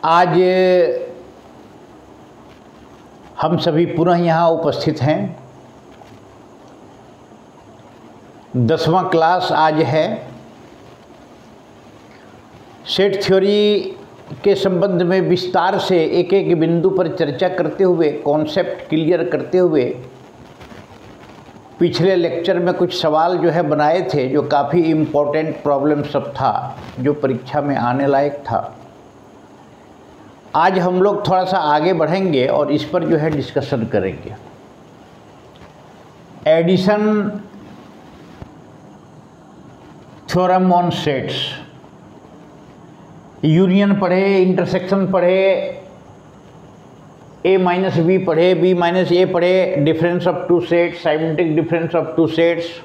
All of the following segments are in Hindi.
आज हम सभी पुनः यहाँ उपस्थित हैं। 10वां क्लास आज है। सेट थ्योरी के संबंध में विस्तार से एक एक बिंदु पर चर्चा करते हुए, कॉन्सेप्ट क्लियर करते हुए पिछले लेक्चर में कुछ सवाल जो है बनाए थे, जो काफ़ी इम्पोर्टेंट प्रॉब्लम सब था, जो परीक्षा में आने लायक था। आज हम लोग थोड़ा सा आगे बढ़ेंगे और इस पर जो है डिस्कशन करेंगे। Addition theorem on sets, union पढ़े, इंटरसेक्शन पढ़े, a माइनस बी पढ़े, b माइनस ए पढ़े, difference of two sets, symmetric difference of two sets.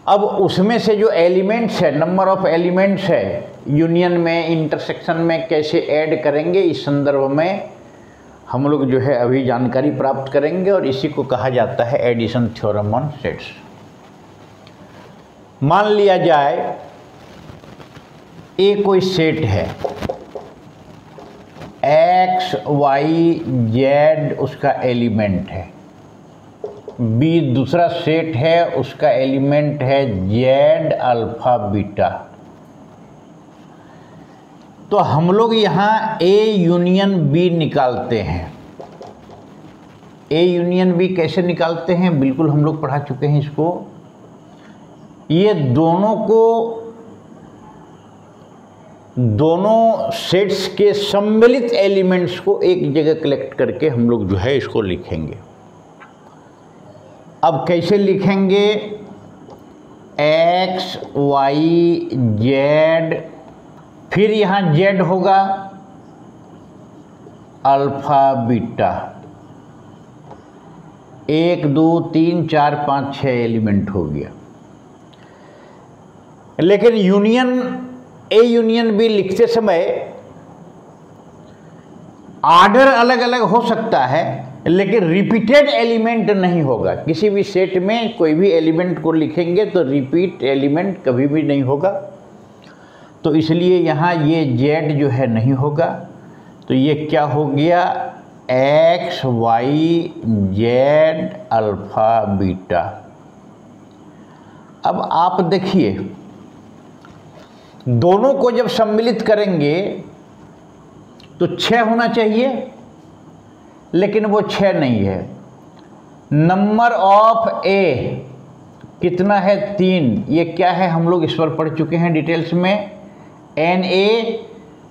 अब उसमें से जो एलिमेंट्स है, नंबर ऑफ एलिमेंट्स है, यूनियन में, इंटरसेक्शन में कैसे ऐड करेंगे, इस संदर्भ में हम लोग जो है अभी जानकारी प्राप्त करेंगे और इसी को कहा जाता है एडिशन थ्योरम ऑन सेट्स। मान लिया जाए ए कोई सेट है, एक्स वाई जेड उसका एलिमेंट है, बी दूसरा सेट है, उसका एलिमेंट है जेड अल्फा बीटा। तो हम लोग यहाँ ए यूनियन बी निकालते हैं। ए यूनियन बी कैसे निकालते हैं, बिल्कुल हम लोग पढ़ा चुके हैं इसको। ये दोनों सेट्स के सम्मिलित एलिमेंट्स को एक जगह कलेक्ट करके हम लोग जो है इसको लिखेंगे। अब कैसे लिखेंगे, एक्स वाई जेड, फिर यहाँ जेड होगा अल्फा बीटा, 1 2 3 4 5 6 एलिमेंट हो गया। लेकिन ए यूनियन बी लिखते समय आर्डर अलग अलग हो सकता है, लेकिन रिपीटेड एलिमेंट नहीं होगा। किसी भी सेट में कोई भी एलिमेंट को लिखेंगे तो रिपीट एलिमेंट कभी भी नहीं होगा। तो इसलिए यहाँ ये जेड जो है नहीं होगा। तो ये क्या हो गया, X Y Z alpha beta. अब आप देखिए, दोनों को जब सम्मिलित करेंगे तो 6 होना चाहिए, लेकिन वो 6 नहीं है। नंबर ऑफ ए कितना है, 3। ये क्या है, हम लोग इस पर पढ़ चुके हैं डिटेल्स में। एन ए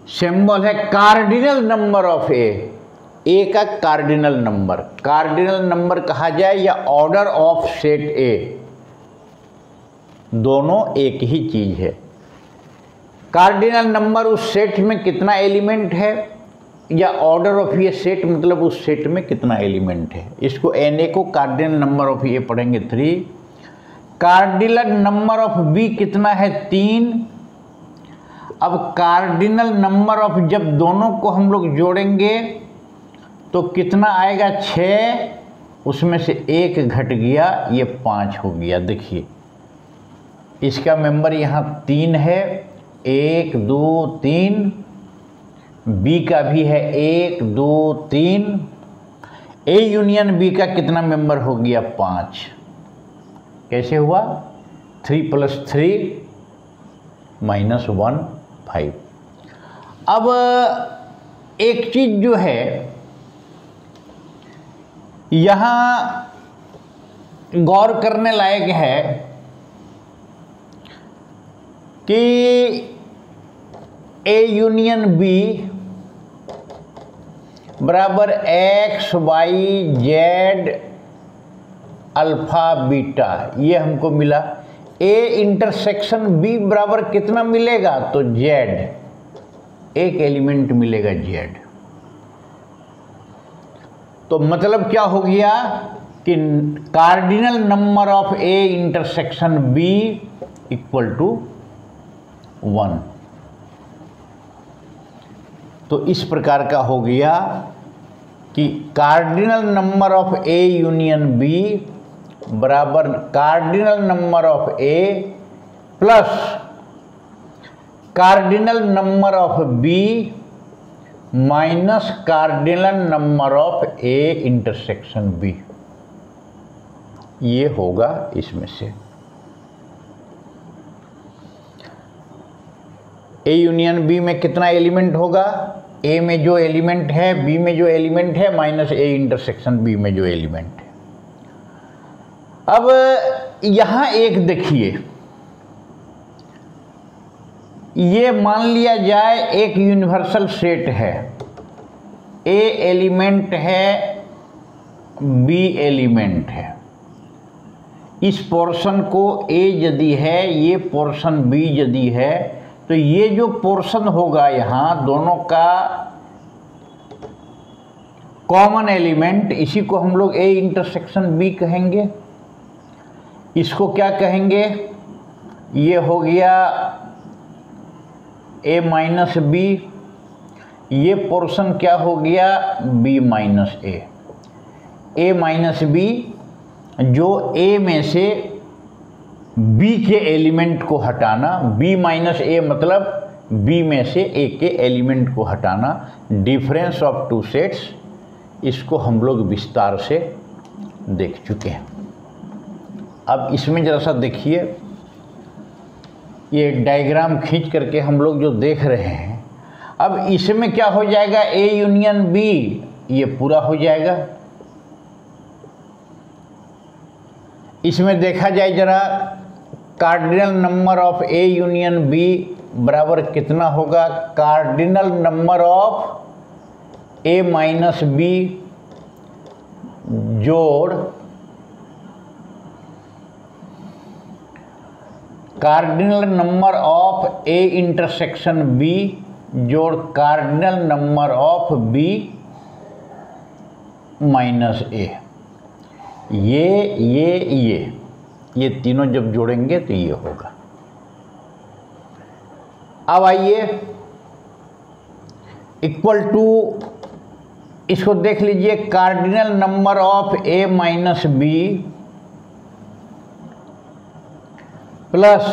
सिंबल है कार्डिनल नंबर ऑफ ए का कार्डिनल नंबर। कार्डिनल नंबर कहा जाए या ऑर्डर ऑफ सेट ए, दोनों एक ही चीज है। कार्डिनल नंबर उस सेट में कितना एलिमेंट है, या ऑर्डर ऑफ ये सेट मतलब उस सेट में कितना एलिमेंट है। इसको एन ए को कार्डिनल नंबर ऑफ ए पढ़ेंगे 3। कार्डिनल नंबर ऑफ बी कितना है, 3। अब कार्डिनल नंबर ऑफ जब दोनों को हम लोग जोड़ेंगे तो कितना आएगा, 6। उसमें से 1 घट गया, ये 5 हो गया। देखिए इसका मेंबर यहाँ 3 है, 1 2 3। बी का भी है 1 2 3। ए यूनियन बी का कितना मेंबर हो गया, 5। कैसे हुआ, 3 + 3 - 1 5। अब एक चीज जो है यहाँ गौर करने लायक है कि ए यूनियन बी बराबर X Y Z alpha beta, ये हमको मिला। ए इंटरसेक्शन बी बराबर कितना मिलेगा, तो जेड, एक एलिमेंट मिलेगा जेड। तो मतलब क्या हो गया कि cardinal number of A intersection B = 1। तो इस प्रकार का हो गया कि cardinal number of A union B बराबर cardinal number of A plus cardinal number of B minus cardinal number of A intersection B, ये होगा इसमें से। ए यूनियन बी में कितना एलिमेंट होगा? ए में जो एलिमेंट है, बी में जो एलिमेंट है, माइनस ए इंटरसेक्शन बी में जो एलिमेंट है। अब यहां एक देखिए, ये मान लिया जाए एक यूनिवर्सल सेट है, ए एलिमेंट है, बी एलिमेंट है। इस पोर्शन को ए यदि है, ये पोर्शन बी यदि है, तो ये जो पोर्शन होगा यहाँ दोनों का कॉमन एलिमेंट, इसी को हम लोग ए इंटरसेक्शन बी कहेंगे। इसको क्या कहेंगे? ये हो गया ए माइनस बी, ये पोर्शन क्या हो गया? बी माइनस ए। ए माइनस बी जो ए में से बी के एलिमेंट को हटाना, बी माइनस ए मतलब बी में से ए के एलिमेंट को हटाना, डिफरेंस ऑफ टू सेट्स, इसको हम लोग विस्तार से देख चुके हैं। अब इसमें जरा सा देखिए, ये डायग्राम खींच करके हम लोग जो देख रहे हैं, अब इसमें क्या हो जाएगा? ए यूनियन बी, ये पूरा हो जाएगा। इसमें देखा जाए जरा, cardinal number of A union B बराबर कितना होगा? Cardinal number of A minus B जोड़ cardinal number of A intersection B जोड़ cardinal number of B minus A. ये तीनों जब जोड़ेंगे तो ये होगा। अब आइए इक्वल टू, इसको देख लीजिए, cardinal number of A minus B plus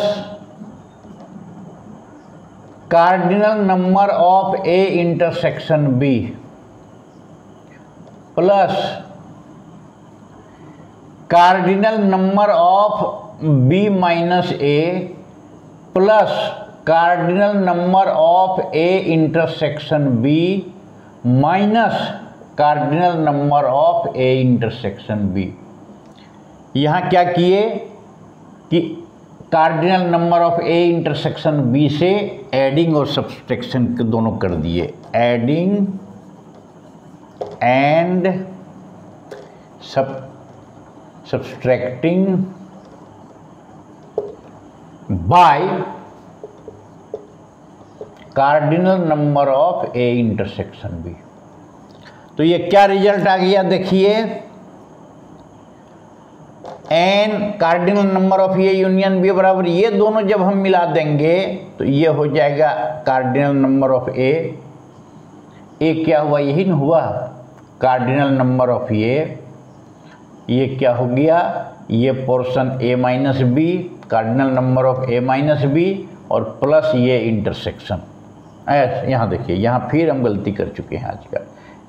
cardinal number of A intersection B plus cardinal number of B minus A plus cardinal number of A intersection B minus cardinal number of A intersection B. यहाँ क्या किए कि cardinal number of A intersection B से एडिंग और सब्सट्रैक्शन दोनों कर दिए, adding and subtracting by cardinal number of A intersection B. तो ये क्या रिजल्ट आ गया? देखिए, n cardinal number of A union B बराबर, ये दोनों जब हम मिला देंगे तो ये हो जाएगा कार्डिनल नंबर ऑफ ए। क्या हुआ? यही न हुआ, कार्डिनल नंबर ऑफ ए। ये क्या हो गया? ये portion A minus B, cardinal number of A minus B और प्लस ये इंटरसेक्शन। यहाँ देखिए, यहाँ फिर हम गलती कर चुके हैं आज का,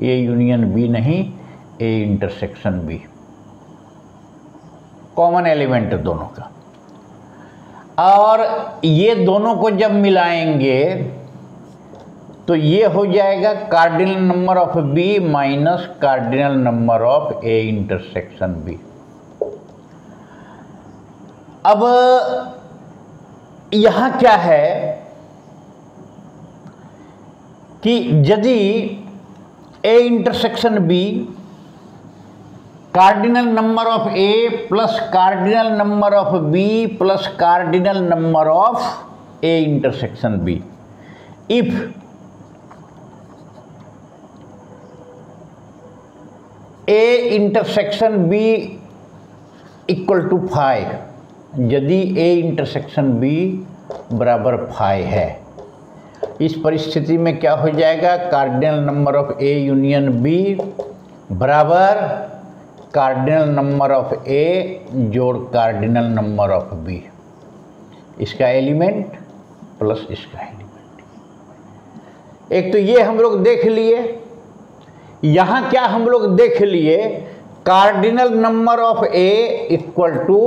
ए यूनियन बी नहीं, A intersection B, common element दोनों का। और ये दोनों को जब मिलाएंगे तो ये हो जाएगा cardinal number of B minus cardinal number of A intersection B. अब यहां क्या है कि यदि A intersection B cardinal number of A plus cardinal number of B plus cardinal number of A intersection B, if A intersection B equal to 5, यदि ए इंटरसेक्शन बी बराबर 5 है, इस परिस्थिति में क्या हो जाएगा? Cardinal number of A union B बराबर कार्डिनल नंबर ऑफ ए जोड़ कार्डिनल नंबर ऑफ बी, इसका एलिमेंट प्लस इसका एलिमेंट। एक तो ये हम लोग देख लिए, यहाँ क्या हम लोग देख लिए, cardinal number of A equal to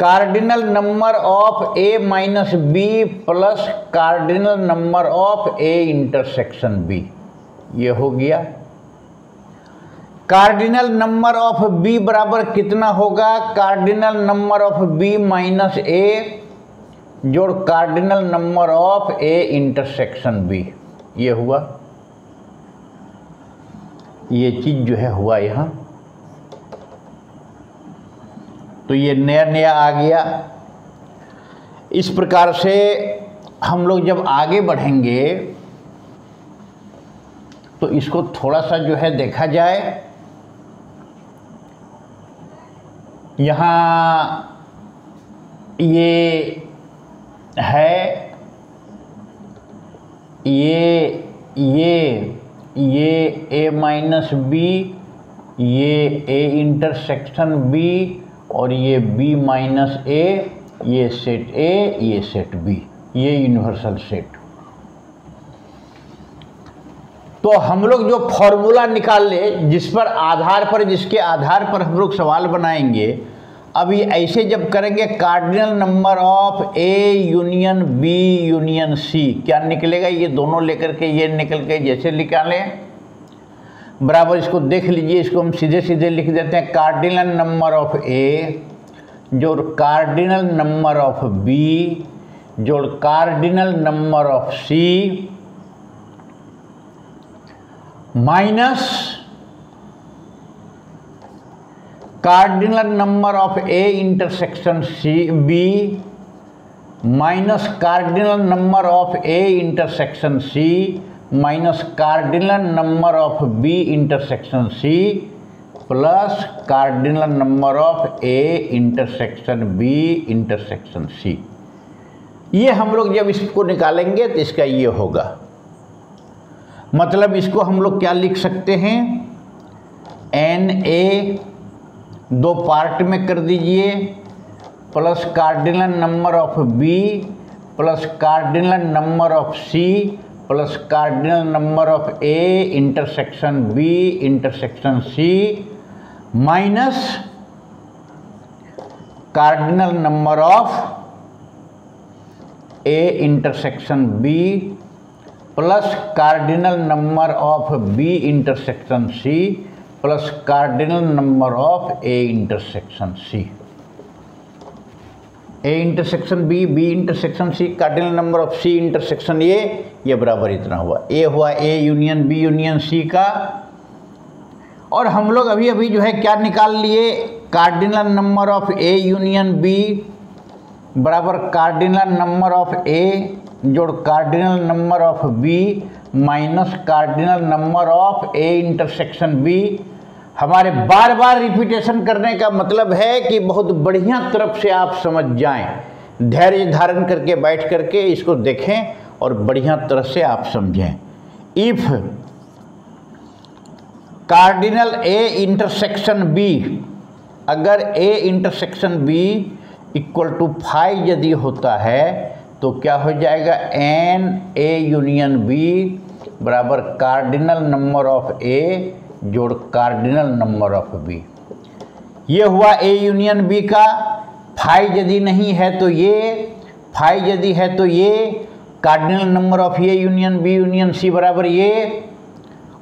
cardinal number of A minus B plus cardinal number of A intersection B. ये हो गया। कार्डिनल नंबर ऑफ बी बराबर कितना होगा, cardinal number of B minus A जोड़ cardinal number of A intersection B. ये हुआ, ये चीज जो है हुआ यहाँ। तो ये नया नया आ गया। इस प्रकार से हम लोग जब आगे बढ़ेंगे तो इसको थोड़ा सा जो है देखा जाए। यहाँ ये है, ये ए माइनस बी, ये ए इंटरसेक्शन बी, और ये बी माइनस ए, ये सेट ए, ये सेट बी, ये यूनिवर्सल सेट। तो हम लोग जो फॉर्मूला निकाल ले, जिसके आधार पर हम लोग सवाल बनाएंगे। अब ये ऐसे जब करेंगे, cardinal number of A union B union C, क्या निकलेगा, ये दोनों लेकर के ये निकल के जैसे निकालें बराबर, इसको देख लीजिए। इसको हम सीधे सीधे लिख देते हैं, कार्डिनल नंबर ऑफ ए जोड़ कार्डिनल नंबर ऑफ बी जोड़ cardinal number of C minus cardinal number of A intersection C B minus cardinal number of A intersection C minus cardinal number of B intersection C plus cardinal number of A intersection B intersection C. ये हम लोग जब इसको निकालेंगे तो इसका ये होगा। मतलब इसको हम लोग क्या लिख सकते हैं, एन ए दो पार्ट में कर दीजिए, plus cardinal number of B plus cardinal number of C plus cardinal number of A intersection B intersection C minus cardinal number of A intersection B plus cardinal number of B intersection C plus cardinal number of A intersection C. A intersection B, B intersection C, cardinal number of C intersection ये बराबर इतना हुआ। ए हुआ A union B union C का। और हम लोग अभी अभी जो है क्या निकाल लिए, cardinal number of A union B बराबर कार्डिनल नंबर ऑफ ए जोड़ cardinal number of B minus cardinal number of A intersection B. हमारे बार बार रिपीटेशन करने का मतलब है कि बहुत बढ़िया तरफ से आप समझ जाएं। धैर्य धारण करके बैठ करके इसको देखें और बढ़िया तरह से आप समझें। If cardinal A intersection B, अगर A intersection B equal to 5 यदि होता है तो क्या हो जाएगा, एन ए यूनियन बी बराबर कार्डिनल नंबर ऑफ ए जोड़ कार्डिनल नंबर ऑफ बी। ये हुआ ए यूनियन बी का। 5 यदि नहीं है तो ये, 5 यदि है तो ये cardinal number of A union B union C बराबर ये।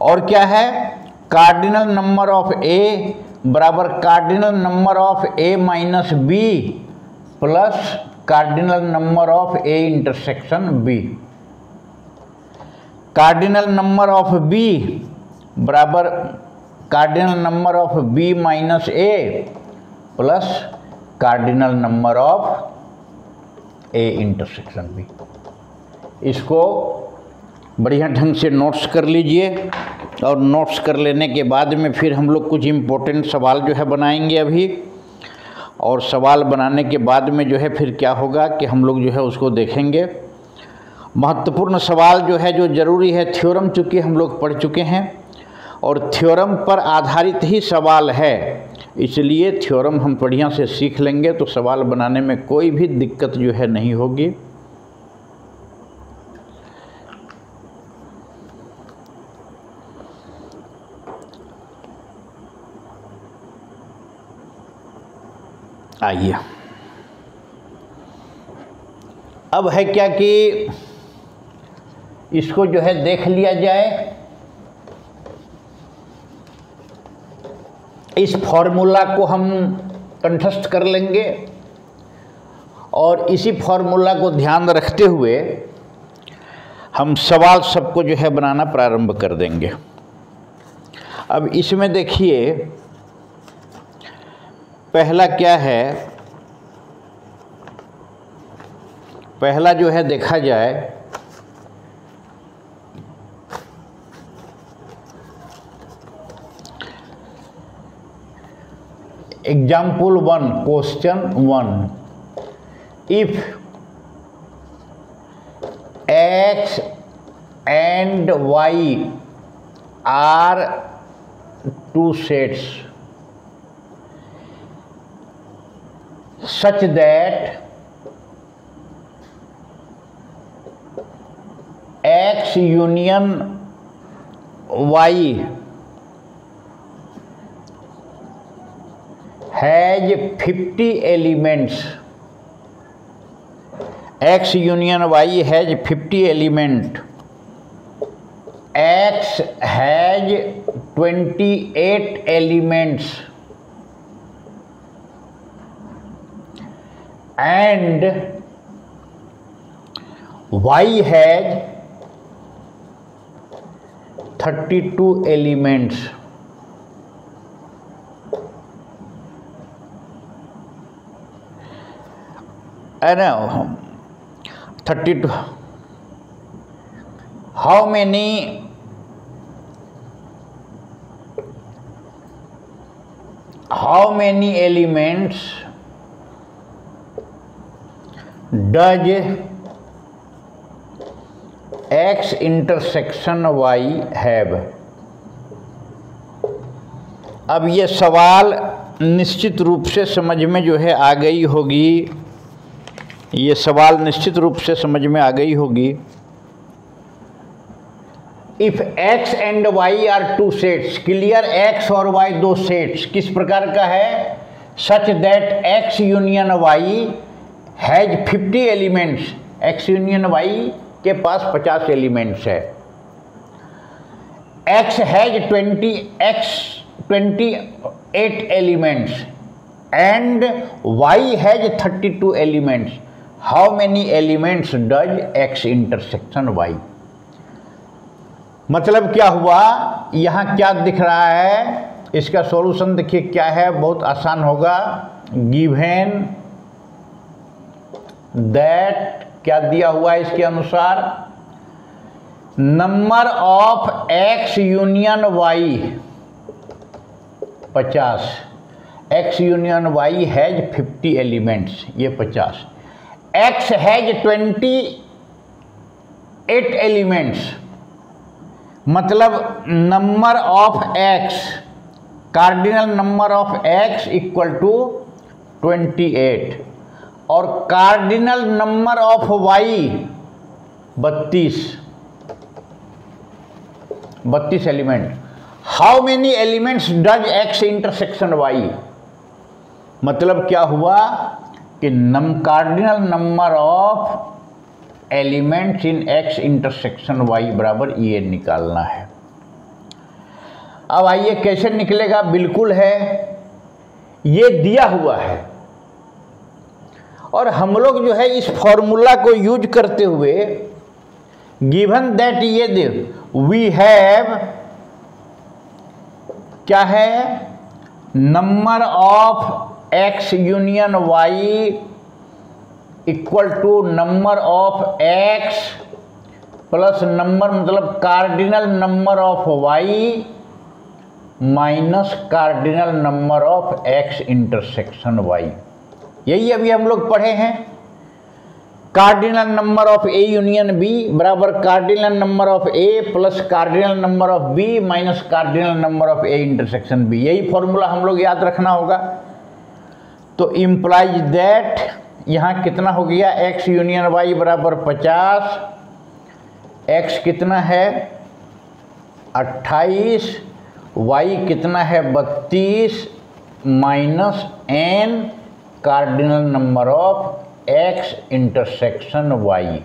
और क्या है, कार्डिनल नंबर ऑफ ए बराबर cardinal number of A minus B plus cardinal number of A intersection B. Cardinal number of B बराबर cardinal number of B minus A plus cardinal number of A intersection B. इसको बढ़िया ढंग से नोट्स कर लीजिए। और नोट्स कर लेने के बाद में फिर हम लोग कुछ इम्पोर्टेंट सवाल जो है बनाएंगे अभी। और सवाल बनाने के बाद में जो है फिर क्या होगा कि हम लोग जो है उसको देखेंगे। महत्वपूर्ण सवाल जो है जो ज़रूरी है, थ्योरम चूँकि हम लोग पढ़ चुके हैं और थ्योरम पर आधारित ही सवाल है, इसलिए थ्योरम हम बढ़िया से सीख लेंगे तो सवाल बनाने में कोई भी दिक्कत जो है नहीं होगी। आइए अब है क्या कि इसको जो है देख लिया जाए। इस फॉर्मूला को हम कंठस्थ कर लेंगे और इसी फॉर्मूला को ध्यान रखते हुए हम सवाल सबको जो है बनाना प्रारंभ कर देंगे। अब इसमें देखिए पहला क्या है, पहला जो है देखा जाए example 1 question 1, if x and y are two sets such that x union y has 50 elements, x union y has 50 element, x has 28 elements and y has 32 elements. I know 32. How many elements does x intersection y have? अब ये सवाल निश्चित रूप से समझ में जो है आ गई होगी, ये सवाल निश्चित रूप से समझ में आ गई होगी। If x and y are two sets, clear x और y दो सेट्स किस प्रकार का है, such that x union y has 50 elements, x union y के पास 50 एलिमेंट्स है, x has 28 elements and y has 32 elements, how many elements does x intersection y? मतलब क्या हुआ, यहाँ क्या दिख रहा है, इसका सॉल्यूशन देखिए क्या है, बहुत आसान होगा। गिवन दैट क्या दिया हुआ है इसके अनुसार, number of x union y 50, x union y has 50 elements, ये 50, x हैज 28 एलिमेंट्स, मतलब number of x, cardinal number of x equal to 28 और cardinal number of y 32 element. How many elements does x intersection y? मतलब क्या हुआ कि cardinal number of elements in x intersection y बराबर ये निकालना है। अब आइए कैसे निकलेगा, बिल्कुल है ये दिया हुआ है और हम लोग जो है इस फॉर्मूला को यूज करते हुए गिवन दैट ये दे वी हैव क्या है, number of x union y equal to number of x plus number मतलब cardinal number of y minus cardinal number of x intersection y। यही अभी हम लोग पढ़े हैं, cardinal number of a union b बराबर cardinal number of a plus cardinal number of b minus cardinal number of a intersection b। यही फॉर्मूला हम लोग याद रखना होगा। तो इम्प्लाइज दैट यहाँ कितना हो गया, x यूनियन y बराबर 50, x कितना है 28, y कितना है 32 minus n cardinal number of X intersection Y.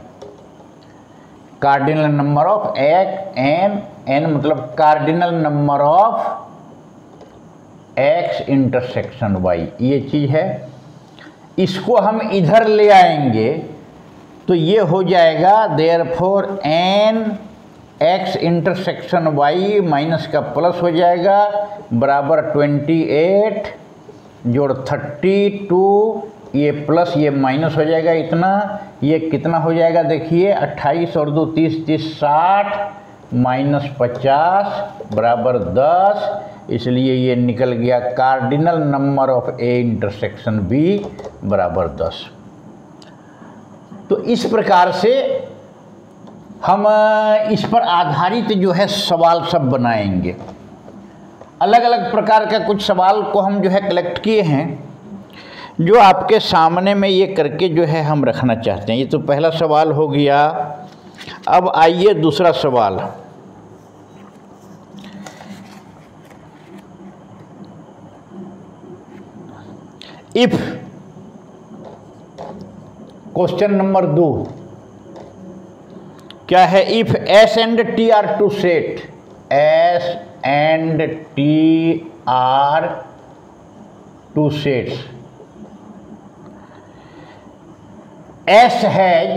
Cardinal number of N मतलब cardinal number of X intersection Y, ये चीज़ है। इसको हम इधर ले आएंगे तो ये हो जाएगा therefore n X intersection Y minus का प्लस हो जाएगा बराबर 28 जोड़ 32, ये प्लस ये माइनस हो जाएगा इतना, ये कितना हो जाएगा देखिए 28 और 2 30 30 60 माइनस 50 बराबर 10, इसलिए ये निकल गया cardinal number of A intersection B बराबर 10। तो इस प्रकार से हम इस पर आधारित जो है सवाल सब बनाएंगे। अलग अलग प्रकार का कुछ सवाल को हम जो है कलेक्ट किए हैं, जो आपके सामने में ये करके जो है हम रखना चाहते हैं। ये तो पहला सवाल हो गया। अब आइए दूसरा सवाल। इफ क्वेश्चन नंबर 2 क्या है? If S and T are two set, S and T are two sets, S has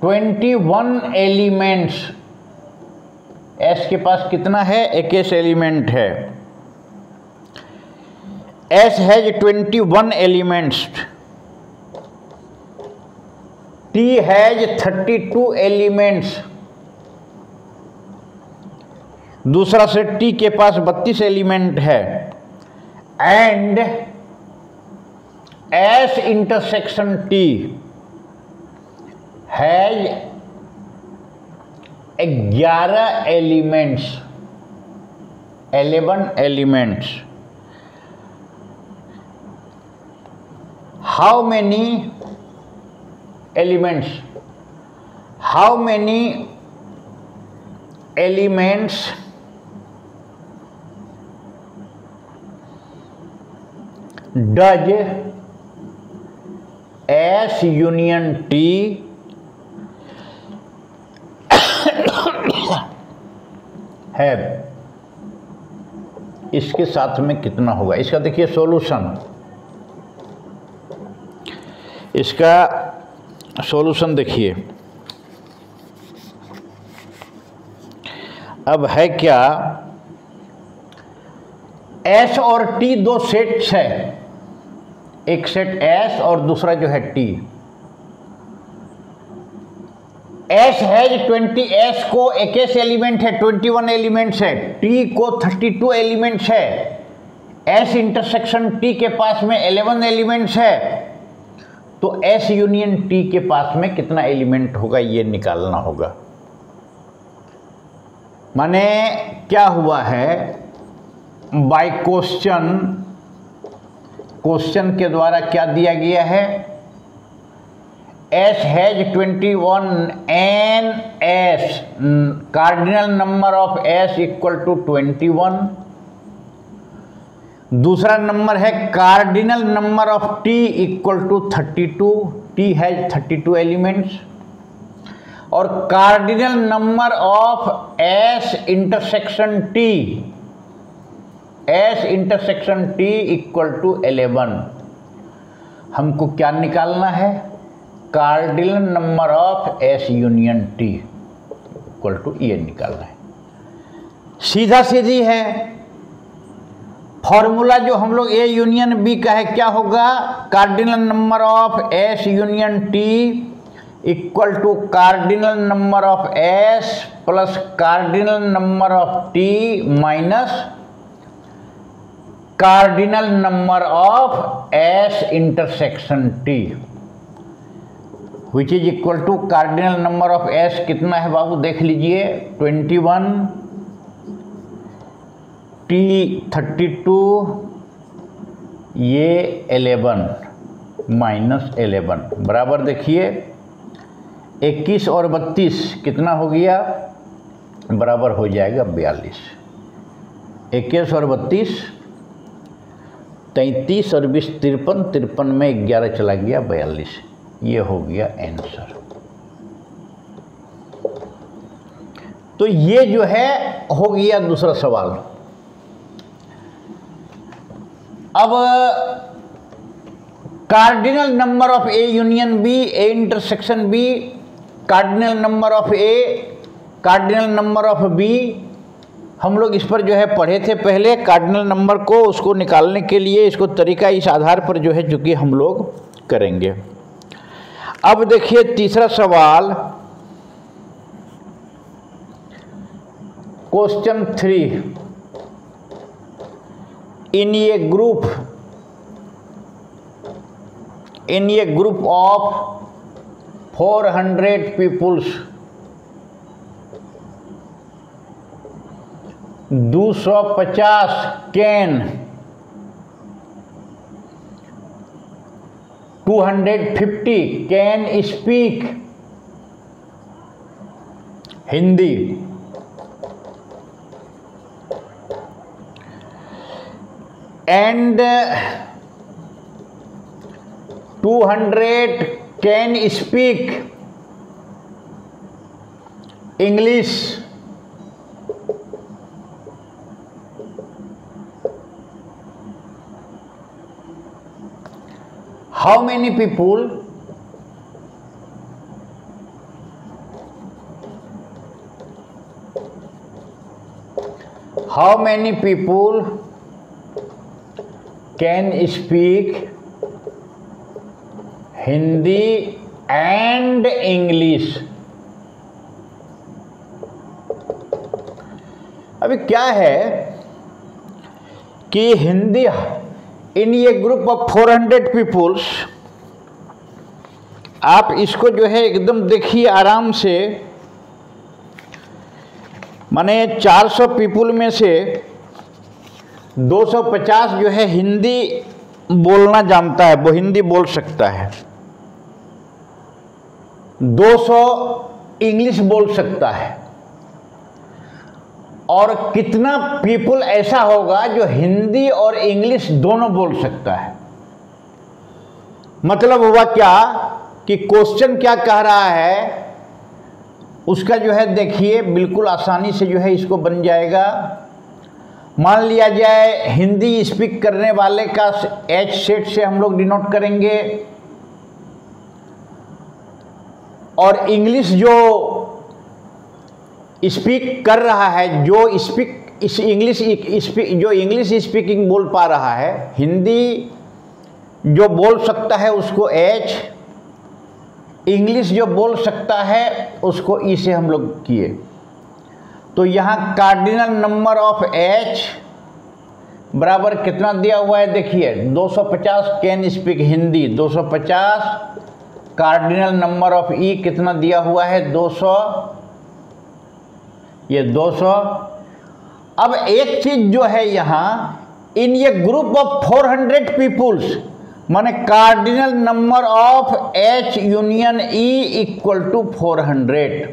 21 elements. S के पास कितना है? 21 एलिमेंट है। S has 21 elements. T has 32 elements. दूसरा सेट T के पास 32 एलिमेंट है। And S intersection T has 11 elements, 11 elements. How many elements? How many elements does S union T have? इसके साथ में कितना होगा? इसका देखिए सॉल्यूशन, इसका सॉल्यूशन देखिए। अब है क्या, S और T दो सेट्स है, एक सेट S और दूसरा जो है T। S हैज 20, S को 21 एलिमेंट है, 21 एलिमेंट्स है, T को 32 एलिमेंट्स है, S इंटरसेक्शन T के पास में 11 एलिमेंट्स है। तो S यूनियन T के पास में कितना एलिमेंट होगा ये निकालना होगा। माने क्या हुआ है, बाय क्वेश्चन के द्वारा क्या दिया गया है, S has 21 N S cardinal number of S equal to 21। दूसरा नंबर है cardinal number of T equal to 32, T has 32 elements. और cardinal number of S intersection T, S intersection T equal to 11। हमको क्या निकालना है? Cardinal number of S union T equal to ये निकालना है। सीधा सीधी है। फॉर्मूला जो हम लोग A यूनियन B का है क्या होगा? Cardinal number of S union T equal to cardinal number of S plus cardinal number of T minus cardinal number of S intersection T, which is equal to cardinal number of S कितना है बाबू देख लीजिए, 21, T 32, ये 11 माइनस 11 बराबर देखिए 21 और 32 कितना हो गया? बराबर हो जाएगा 42। 21 और 32 33 और 20 53, 53 में 11 चला गया 42, ये हो गया आंसर। तो ये जो है हो गया दूसरा सवाल। अब cardinal number of A union B, A intersection B, cardinal number of A, cardinal number of B, हम लोग इस पर जो है पढ़े थे पहले कार्डिनल नंबर को, उसको निकालने के लिए इसको तरीका इस आधार पर जो है चूंकि हम लोग करेंगे। अब देखिए तीसरा सवाल, question 3, in a group of 400 peoples 250 can 250 can speak Hindi, and 200 can speak English. How many people can speak Hindi and English? अभी क्या है कि हिंदी इन ये ग्रुप ऑफ 400 पीपुल्स, आप इसको जो है एकदम देखिए आराम से, माने 400 पीपुल में से 250 जो है हिंदी बोलना जानता है, वो हिंदी बोल सकता है, 200 इंग्लिश बोल सकता है, और कितना पीपुल ऐसा होगा जो हिंदी और इंग्लिश दोनों बोल सकता है। मतलब हुआ क्या कि क्वेश्चन क्या कह रहा है उसका जो है देखिए बिल्कुल आसानी से जो है इसको बन जाएगा। मान लिया जाए हिंदी स्पीक करने वाले का एच सेट से हम लोग डिनोट करेंगे, और इंग्लिश जो स्पीक कर रहा है, जो इंग्लिश स्पीकिंग बोल पा रहा है, हिंदी जो बोल सकता है उसको एच, इंग्लिश जो बोल सकता है उसको ई से हम लोग किए। तो यहाँ कार्डिनल नंबर ऑफ एच बराबर कितना दिया हुआ है देखिए 250 can speak Hindi 250, cardinal number of E कितना दिया हुआ है 200, ये 200। अब एक चीज जो है यहाँ इन ये ग्रुप ऑफ 400 पीपुल्स, माने cardinal number of H union E equal to 400,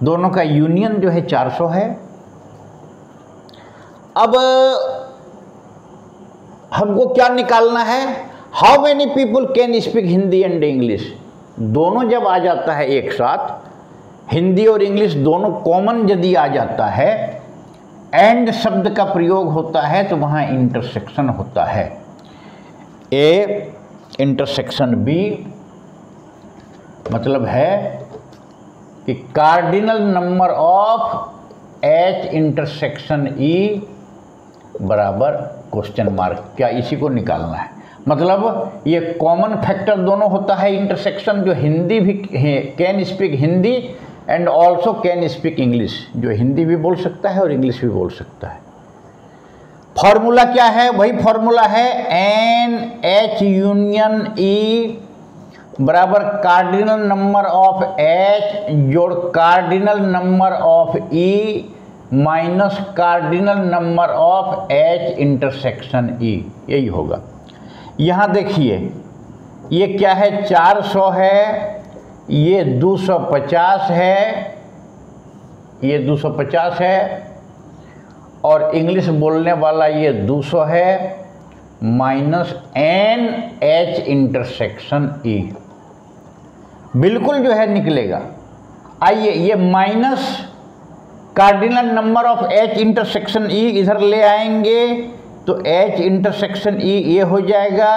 दोनों का यूनियन जो है 400 है। अब हमको क्या निकालना है, how many people can speak Hindi and English. दोनों जब आ जाता है एक साथ, हिंदी और इंग्लिश दोनों कॉमन यदि आ जाता है, एंड शब्द का प्रयोग होता है तो वहाँ इंटरसेक्शन होता है, ए इंटरसेक्शन बी, मतलब है कि cardinal number of H intersection ई बराबर क्वेश्चन मार्क। क्या इसी को निकालना है, मतलब ये कॉमन फैक्टर दोनों होता है इंटरसेक्शन, जो हिंदी भी can speak Hindi and also can speak English, जो हिंदी भी बोल सकता है और इंग्लिश भी बोल सकता है। फॉर्मूला क्या है, वही फॉर्मूला है एन एच यूनियन ई बराबर कार्डिनल नंबर ऑफ एच जोड़ cardinal number of E minus cardinal number of H intersection ई, यही होगा। यहाँ देखिए ये क्या है 400 है, ये 250 है, ये 250 है, और इंग्लिश बोलने वाला ये 200 है, minus n H intersection E, बिल्कुल जो है निकलेगा। आइए ये minus cardinal number of H intersection E इधर ले आएंगे तो एच इंटरसेक्शन ई ये हो जाएगा,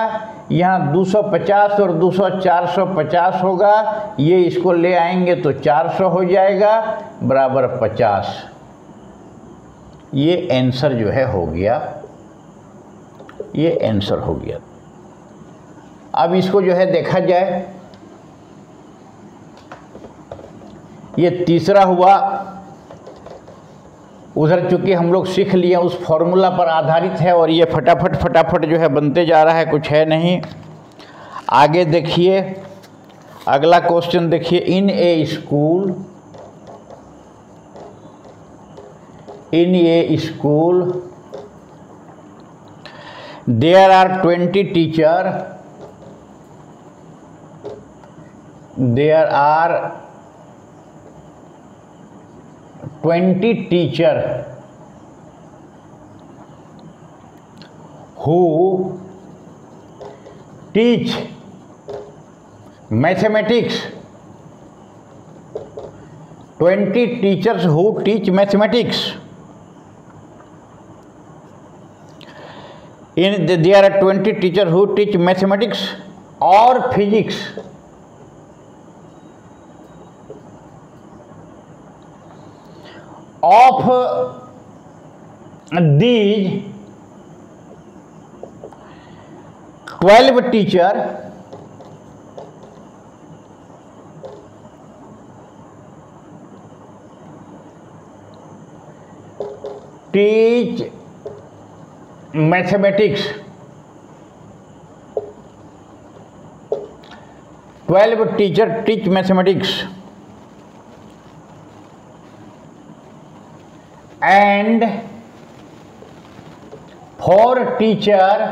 यहाँ 250 और 200 450 होगा, ये इसको ले आएंगे तो 400 हो जाएगा बराबर 50। ये आंसर जो है हो गया, ये आंसर हो गया। अब इसको जो है देखा जाए, ये तीसरा हुआ। उधर चूंकि हम लोग सीख लिए उस फॉर्मूला पर आधारित है और ये फटाफट फटाफट जो है बनते जा रहा है, कुछ है नहीं। आगे देखिए अगला क्वेश्चन देखिए, in a school there are 20 teacher, there are 20 teacher who teach mathematics, 20 teachers who teach mathematics. There are 20 teachers who teach mathematics or physics. Of these 12 teachers teach mathematics, 12 teachers teach mathematics and 4 teachers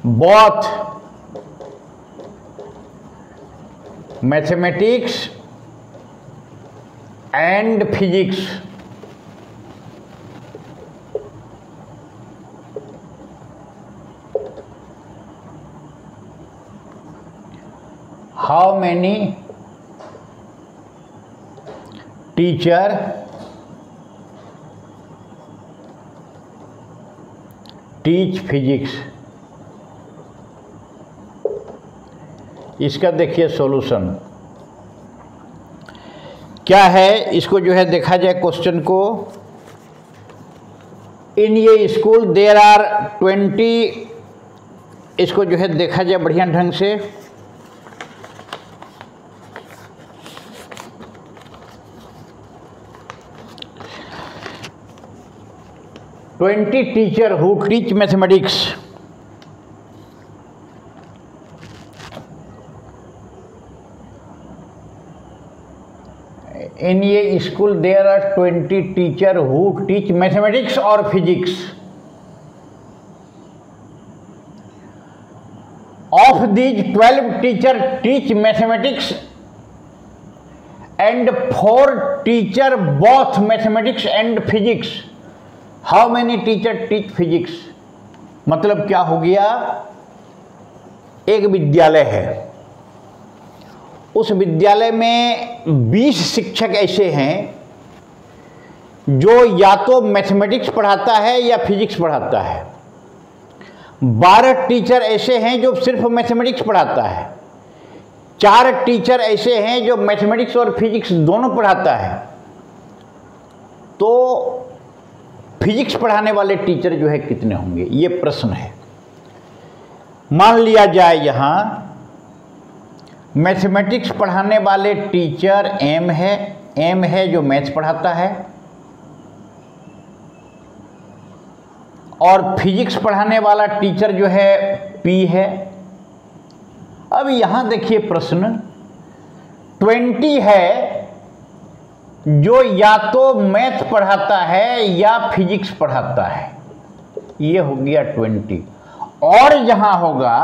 both mathematics and physics. How many teacher teach physics? इसका देखिए सॉल्यूशन क्या है। इसको जो है देखा जाए क्वेश्चन को, इन ये स्कूल देयर आर 20, इसको जो है देखा जाए बढ़िया ढंग से। Twenty teacher who teach mathematics, in ये school there are 20 teacher who teach mathematics और physics. Of these 12 teacher teach mathematics and 4 teacher both mathematics and physics. How many teacher teach physics? मतलब क्या हो गया, एक विद्यालय है, उस विद्यालय में 20 शिक्षक ऐसे हैं जो या तो मैथमेटिक्स पढ़ाता है या फिजिक्स पढ़ाता है। 12 टीचर ऐसे हैं जो सिर्फ मैथमेटिक्स पढ़ाता है। 4 टीचर ऐसे हैं जो मैथमेटिक्स और फिजिक्स दोनों पढ़ाता है। तो फिजिक्स पढ़ाने वाले टीचर जो है कितने होंगे, ये प्रश्न है। मान लिया जाए यहाँ मैथमेटिक्स पढ़ाने वाले टीचर एम है जो मैथ्स पढ़ाता है, और फिजिक्स पढ़ाने वाला टीचर जो है पी है। अब यहाँ देखिए प्रश्न 20 है जो या तो मैथ पढ़ाता है या फिजिक्स पढ़ाता है, ये हो गया 20। और यहाँ होगा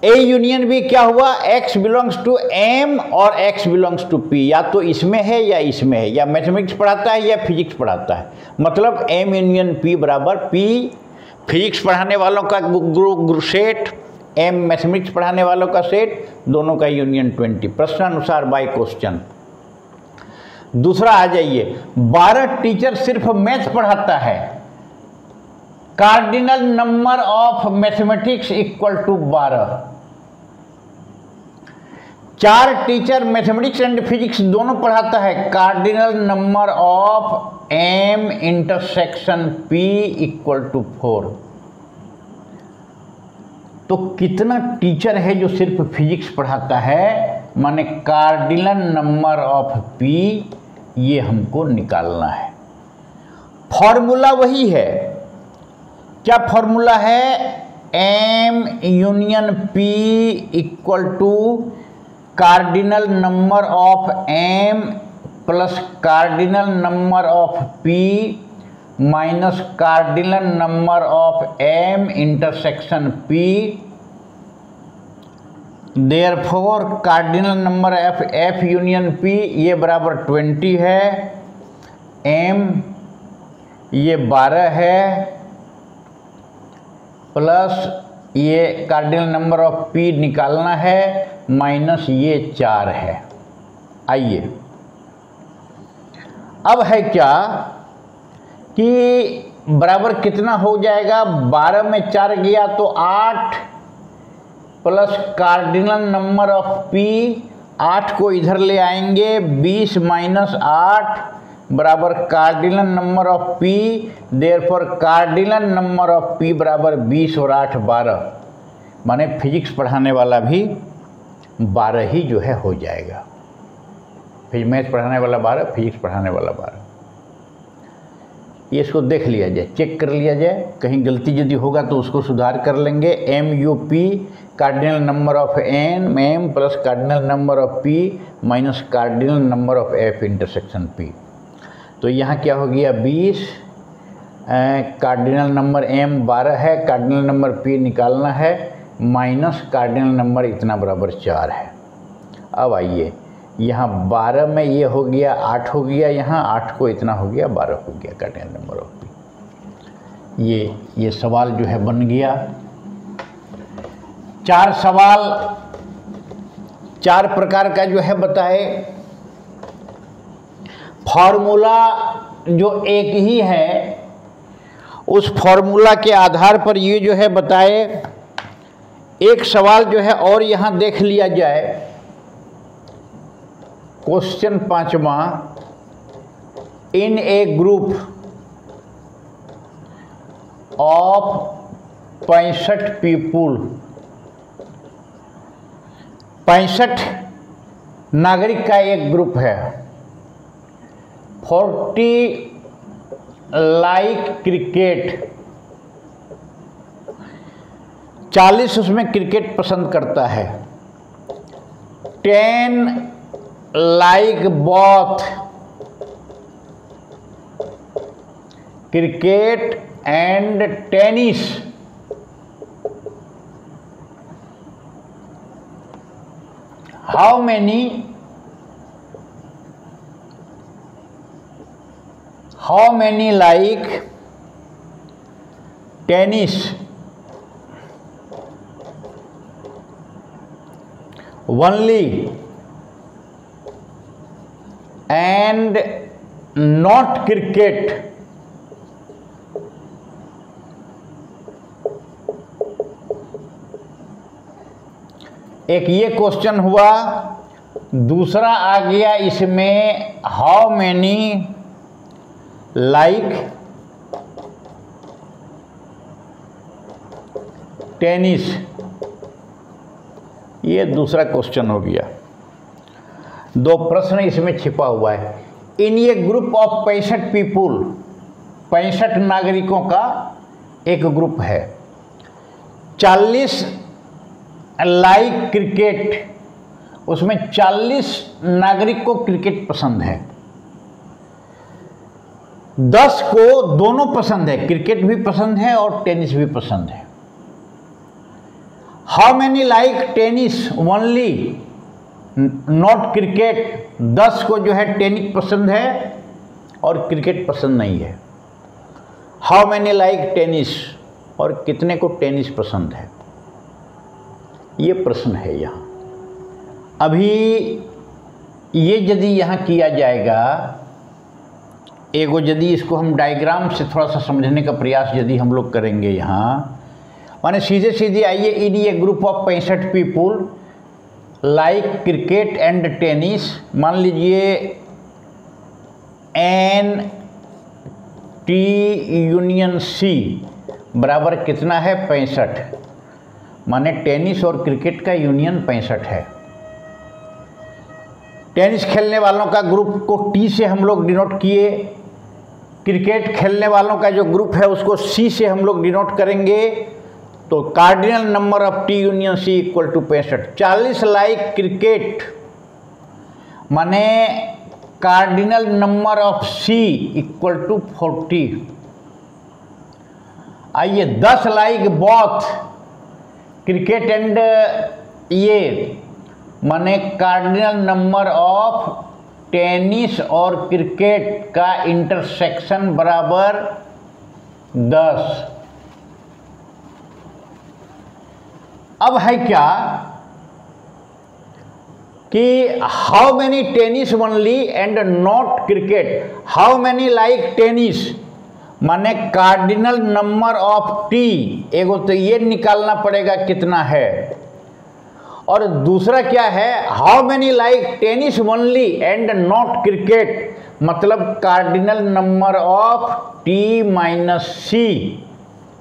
ए यूनियन बी क्या हुआ, x बिलोंग्स टू m और x बिलोंग्स टू p, या तो इसमें है या इसमें है, या मैथमेटिक्स पढ़ाता है या फिजिक्स पढ़ाता है। मतलब m यूनियन p बराबर p, फिजिक्स पढ़ाने वालों का सेट, m मैथमेटिक्स पढ़ाने वालों का सेट, दोनों का यूनियन 20। प्रश्नानुसार by question. दूसरा आ जाइए, 12 टीचर सिर्फ मैथ पढ़ाता है, cardinal number of mathematics equal to 12। 4 teacher mathematics and physics दोनों पढ़ाता है, cardinal number of m intersection p equal to 4। तो कितना टीचर है जो सिर्फ फिजिक्स पढ़ाता है, माने कार्डिनल नंबर ऑफ p, ये हमको निकालना है। फॉर्मूला वही है, क्या फॉर्मूला है, m union p equal to cardinal number of m plus cardinal number of p minus cardinal number of m intersection p। Therefore cardinal number f union p ये बराबर 20 है, m ये 12 है, प्लस ये कार्डिनल नंबर ऑफ p निकालना है, माइनस ये 4 है। आइए अब है क्या कि बराबर कितना हो जाएगा, 12 में 4 गया तो 8 plus cardinal number of p, 8 को इधर ले आएंगे, 20 माइनस 8 बराबर cardinal number of p। Therefore cardinal number of p बराबर 20 और 8 12, माने फिजिक्स पढ़ाने वाला भी 12 ही जो है हो जाएगा। फिर मैथ पढ़ाने वाला 12, फिजिक्स पढ़ाने वाला 12। ये इसको देख लिया जाए, चेक कर लिया जाए, कहीं गलती यदि होगा तो उसको सुधार कर लेंगे। m u p cardinal number of n m plus cardinal number of p minus cardinal number of f intersection p। तो यहाँ क्या हो गया, 20, कार्डिनल नंबर m 12 है, कार्डिनल नंबर p निकालना है, माइनस कार्डिनल नंबर इतना बराबर 4 है। अब आइए यहाँ 12 में ये हो गया 8 हो गया, यहाँ 8 को इतना हो गया 12 हो गया कार्डिनल नंबर ऑफ p। ये सवाल जो है बन गया। 4 सवाल 4 प्रकार का जो है बताए। फॉर्मूला जो एक ही है, उस फॉर्मूला के आधार पर ये जो है बताए। एक सवाल जो है और यहाँ देख लिया जाए, क्वेश्चन 5वां, in a group of 65 people, 65 नागरिक का एक ग्रुप है। 40 लाइक क्रिकेट, 40 उसमें क्रिकेट पसंद करता है। 10 like both cricket and tennis. how many like tennis? Only and not cricket। एक ये क्वेश्चन हुआ। दूसरा आ गया इसमें, हाउ मैनी लाइक टेनिस, ये दूसरा क्वेश्चन हो गया। 2 प्रश्न इसमें छिपा हुआ है। इन ये ग्रुप ऑफ 65 पीपुल, 65 नागरिकों का एक ग्रुप है। 40 लाइक क्रिकेट, उसमें 40 नागरिक को क्रिकेट पसंद है। 10 को दोनों पसंद है, क्रिकेट भी पसंद है और टेनिस भी पसंद है। How many like tennis only not cricket, 10 को जो है टेनिस पसंद है और क्रिकेट पसंद नहीं है। हाउ मैनी लाइक टेनिस, और कितने को टेनिस पसंद है, ये प्रश्न है यहाँ। अभी ये यदि यहाँ किया जाएगा, एगो यदि इसको हम डायग्राम से थोड़ा सा समझने का प्रयास यदि हम लोग करेंगे यहाँ, माने सीधे सीधे आइए, in a group of 65 people like cricket and tennis, मान लीजिए एन टी यूनियन सी बराबर कितना है 65, माने टेनिस और क्रिकेट का यूनियन 65 है। टेनिस खेलने वालों का ग्रुप को टी से हम लोग डिनोट किए, क्रिकेट खेलने वालों का जो ग्रुप है उसको सी से हम लोग डिनोट करेंगे, तो cardinal number of T union C equal to 65। 40 like cricket माने cardinal number of C equal to 40। आइए 10 लाइक बोथ क्रिकेट एंड ये माने कार्डिनल नंबर ऑफ टेनिस और क्रिकेट का इंटरसेक्शन बराबर 10। अब है क्या कि how many tennis only and not cricket, how many like tennis माने कार्डिनल नंबर ऑफ टी, एगो तो ये निकालना पड़ेगा कितना है, और दूसरा क्या है how many like tennis only and not cricket, मतलब cardinal number of T minus C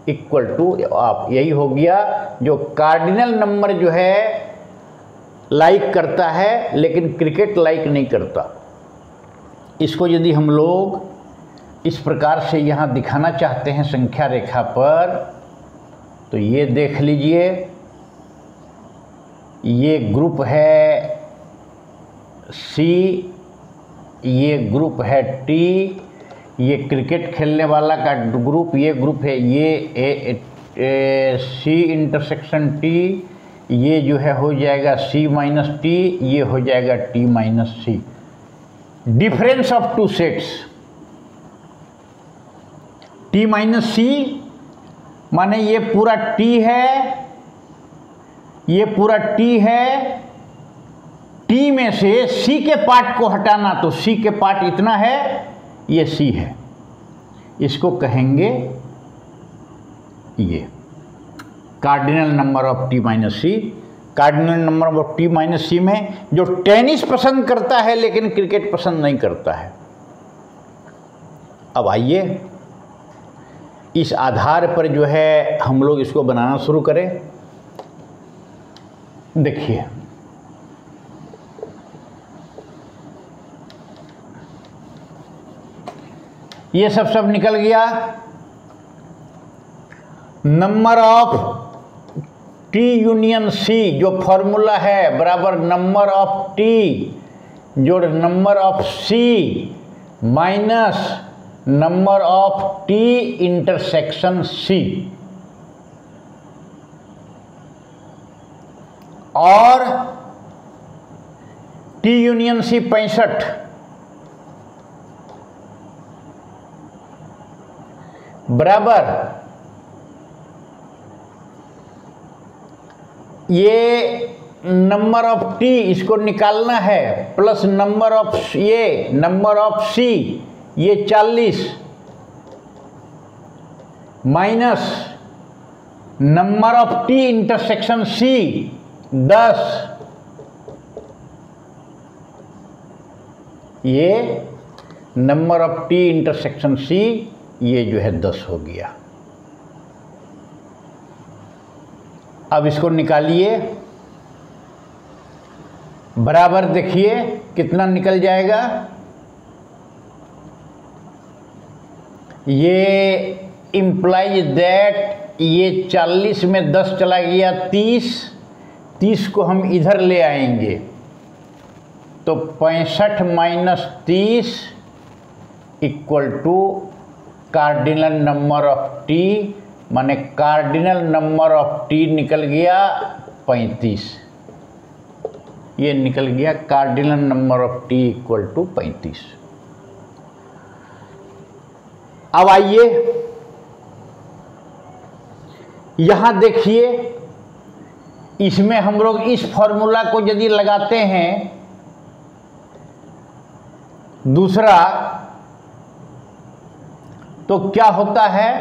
equal to आप, यही हो गया जो कार्डिनल नंबर जो है लाइक करता है लेकिन क्रिकेट लाइक नहीं करता। इसको यदि हम लोग इस प्रकार से यहाँ दिखाना चाहते हैं संख्या रेखा पर, तो ये देख लीजिए, ये ग्रुप है सी, ये ग्रुप है टी, ये क्रिकेट खेलने वाला का ग्रुप, ये ग्रुप है ये सी इंटरसेक्शन टी, ये जो है हो जाएगा सी माइनस टी, ये हो जाएगा T minus C. Difference of two sets T minus C माने ये पूरा टी है, ये पूरा टी है, टी में से सी के पार्ट को हटाना, तो सी के पार्ट इतना है, ये सी है, इसको कहेंगे ये cardinal number of T minus C. Cardinal number of T minus C में जो टेनिस पसंद करता है लेकिन क्रिकेट पसंद नहीं करता है। अब आइए इस आधार पर जो है हम लोग इसको बनाना शुरू करें। देखिए ये सब निकल गया। Number of T union C जो फॉर्मूला है बराबर नंबर ऑफ टी जोड़ number of C minus number of T intersection C, और टी यूनियन सी 65 बराबर ये नंबर ऑफ टी इसको निकालना है प्लस नंबर ऑफ ये नंबर ऑफ सी ये 40 minus number of T intersection C 10, ये number of T intersection C ये जो है 10 हो गया। अब इसको निकालिए, बराबर देखिए कितना निकल जाएगा। ये इम्प्लाइज दैट ये 40 में 10 चला गया 30 को हम इधर ले आएंगे तो 65 minus 30 equal to cardinal number of T, माने कार्डिनल नंबर ऑफ टी निकल गया 35, ये निकल गया cardinal number of T equal to 35। अब आइए यहां देखिए, इसमें हम लोग इस फॉर्मूला को यदि लगाते हैं, दूसरा, तो क्या होता है,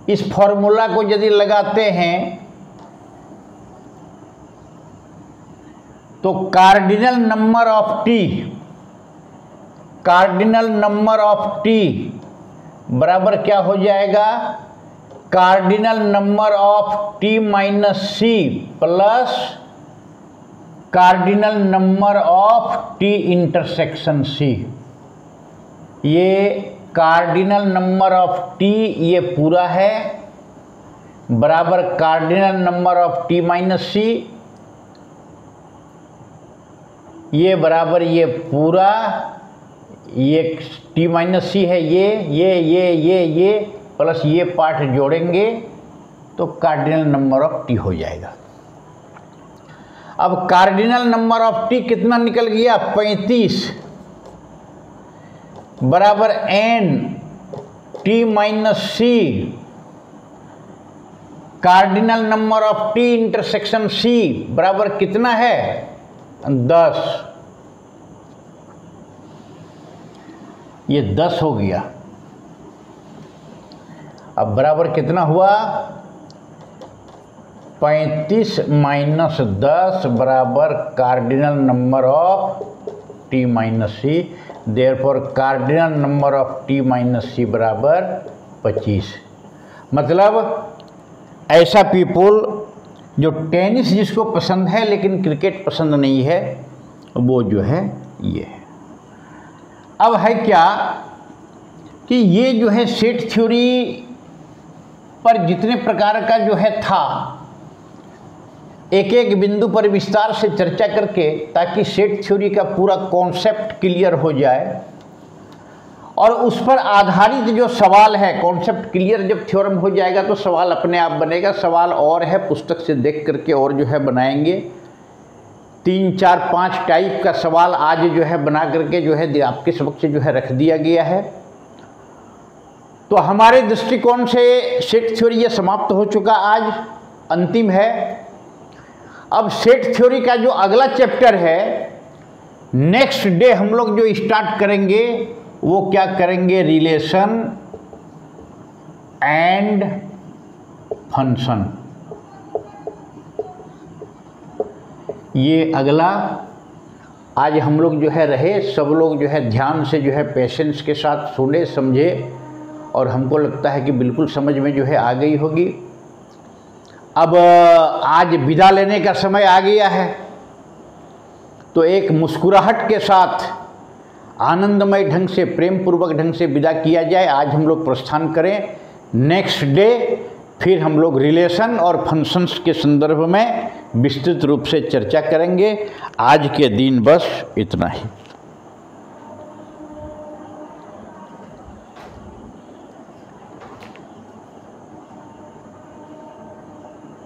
इस फॉर्मूला को यदि लगाते हैं तो कार्डिनल नंबर ऑफ टी बराबर क्या हो जाएगा, cardinal number of T minus C plus cardinal number of T intersection C. ये कार्डिनल नंबर ऑफ टी ये पूरा है बराबर cardinal number of T minus C, ये बराबर ये पूरा, ये टी माइनस सी है, ये प्लस ये पार्ट जोड़ेंगे तो कार्डिनल नंबर ऑफ टी हो जाएगा। अब कार्डिनल नंबर ऑफ टी कितना निकल गया, 35 बराबर n T minus C, cardinal number of T intersection C बराबर कितना है, 10। ये 10 हो गया। अब बराबर कितना हुआ, 35 माइनस 10 बराबर cardinal number of T minus C, therefore cardinal number of T minus C बराबर 25। मतलब ऐसा पीपल जो टेनिस जिसको पसंद है लेकिन क्रिकेट पसंद नहीं है, वो जो है ये है। अब है क्या कि ये जो है सेट थ्योरी पर जितने प्रकार का जो है था, एक एक बिंदु पर विस्तार से चर्चा करके, ताकि सेट थ्योरी का पूरा कॉन्सेप्ट क्लियर हो जाए और उस पर आधारित जो सवाल है, कॉन्सेप्ट क्लियर जब थ्योरम हो जाएगा तो सवाल अपने आप बनेगा। सवाल और है, पुस्तक से देख करके और जो है बनाएंगे। 3, 4, 5 टाइप का सवाल आज जो है बना करके जो है आपके समक्ष जो है रख दिया गया है। तो हमारे दृष्टिकोण से सेट थ्योरी ये समाप्त हो चुका, आज अंतिम है। अब सेट थ्योरी का जो अगला चैप्टर है, नेक्स्ट डे हम लोग जो स्टार्ट करेंगे वो क्या करेंगे, रिलेशन एंड फंक्शन। ये अगला आज हम लोग जो है रहे, सब लोग जो है ध्यान से जो है पेशेंस के साथ सुने समझे, और हमको लगता है कि बिल्कुल समझ में जो है आ गई होगी। अब आज विदा लेने का समय आ गया है, तो एक मुस्कुराहट के साथ आनंदमय ढंग से, प्रेम पूर्वक ढंग से विदा किया जाए। आज हम लोग प्रस्थान करें, नेक्स्ट डे फिर हम लोग रिलेशन और फंक्शंस के संदर्भ में विस्तृत रूप से चर्चा करेंगे। आज के दिन बस इतना ही।